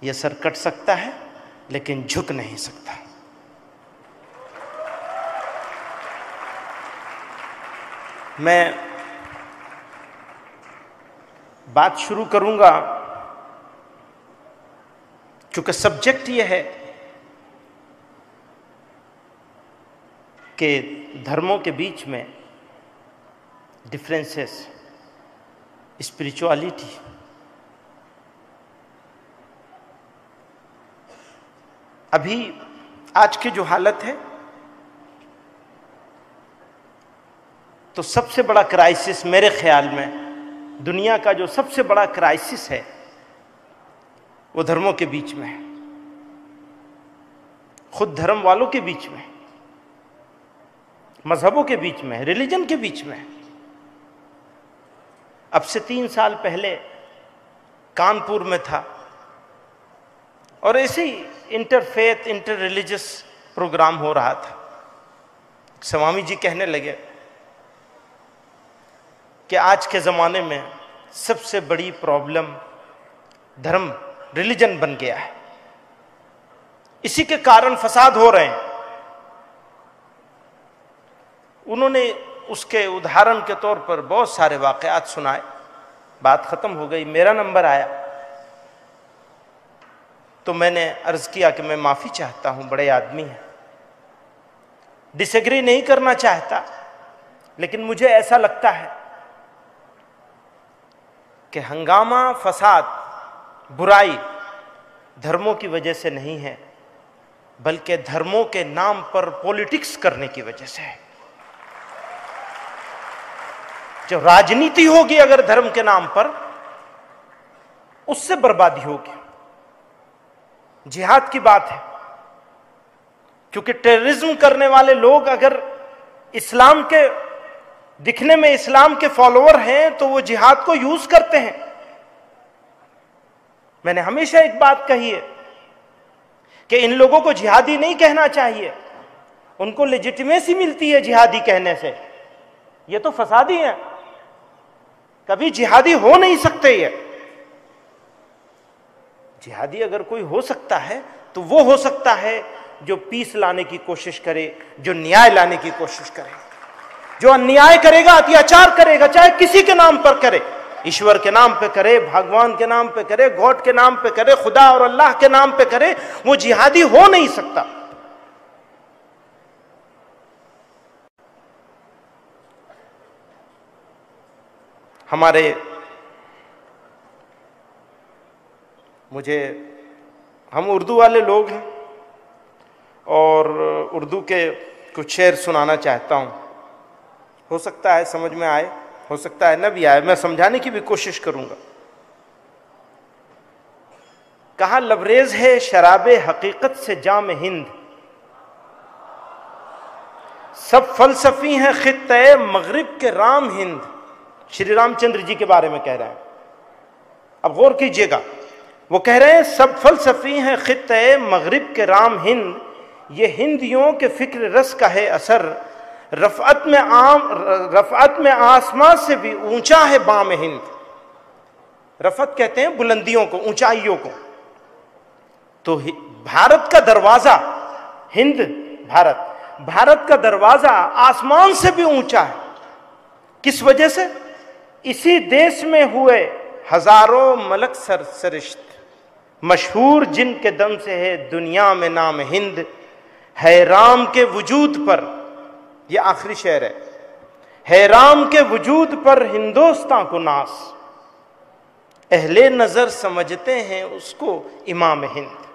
یہ سر کٹ سکتا ہے لیکن جھک نہیں سکتا۔ میں بات شروع کروں گا، چونکہ سبجیکٹ یہ ہے کہ دھرموں کے بیچ میں ڈفرینسز، اسپریچوالٹی، ابھی آج کی جو حالت ہے تو سب سے بڑا کرائسس میرے خیال میں، دنیا کا جو سب سے بڑا کرائسس ہے وہ دھرموں کے بیچ میں ہے، خود دھرم والوں کے بیچ میں، مذہبوں کے بیچ میں، ریلیجن کے بیچ میں۔ اب سے 3 سال پہلے کانپور میں تھا اور ایسے ہی inter faith inter religious program ہو رہا تھا۔ سوامی جی کہنے لگے کہ آج کے زمانے میں سب سے بڑی پرابلم دھرم، ریلیجن بن گیا ہے، اسی کے کارن فساد ہو رہے ہیں۔ انہوں نے اس کے ادھارن کے طور پر بہت سارے واقعات سنائے، بات ختم ہو گئی، میرا نمبر آیا تو میں نے عرض کیا کہ میں معافی چاہتا ہوں، بڑے آدمی ہیں، ڈس ایگری نہیں کرنا چاہتا، لیکن مجھے ایسا لگتا ہے کہ ہنگامہ، فساد، برائی دھرموں کی وجہ سے نہیں ہے، بلکہ دھرموں کے نام پر پولیٹکس کرنے کی وجہ سے ہے۔ جو راجنیتی ہوگی اگر دھرم کے نام پر، اس سے بربادی ہوگی۔ جہاد کی بات ہے، کیونکہ ٹیررزم کرنے والے لوگ اگر اسلام کے دکھنے میں اسلام کے فالوور ہیں تو وہ جہاد کو یوز کرتے ہیں۔ میں نے ہمیشہ ایک بات کہی ہے کہ ان لوگوں کو جہادی نہیں کہنا چاہیے، ان کو لیجٹمیسی ملتی ہے جہادی کہنے سے، یہ تو فسادی ہیں، کبھی جہادی ہو نہیں سکتے۔ یہ جہادی اگر کوئی ہو سکتا ہے تو وہ ہو سکتا ہے جو پیس لانے کی کوشش کرے، جو نیائے لانے کی کوشش کرے۔ جو انیائے کرے گا، اتیاچار کرے گا، چاہے کسی کے نام پر کرے، ایشور کے نام پہ کرے، بھگوان کے نام پہ کرے، گاڈ کے نام پہ کرے، خدا اور اللہ کے نام پہ کرے، وہ جہادی ہو نہیں سکتا۔ ہم اردو والے لوگ ہیں اور اردو کے کچھ شعر سنانا چاہتا ہوں، ہو سکتا ہے سمجھ میں آئے، ہو سکتا ہے نہ بھی آئے، میں سمجھانے کی بھی کوشش کروں گا۔ کہا لبریز ہے شراب حقیقت سے جام ہند، سب فلسفی ہیں خطے مغرب کے رام ہند۔ شری رام چندر جی کے بارے میں کہہ رہے ہیں، اب غور کیجئے گا، وہ کہہ رہے ہیں سب فلسفی ہیں خطے مغرب کے رام ہند، یہ ہندیوں کے فکر رس کا ہے اثر، رفعت میں آسمان سے بھی اونچا ہے بام ہند۔ رفعت کہتے ہیں بلندیوں کو، اونچائیوں کو۔ تو بھارت کا دروازہ، ہند بھارت کا دروازہ آسمان سے بھی اونچا ہے۔ کس وجہ سے؟ اسی دیش میں ہوئے ہزاروں ملک سرشت، مشہور جن کے دم سے ہے دنیا میں نام ہند، ہے رام کے وجود پر، یہ آخری شعر ہے رام کے وجود پر ہندوستاں کو ناس، اہل نظر سمجھتے ہیں اس کو امام ہند۔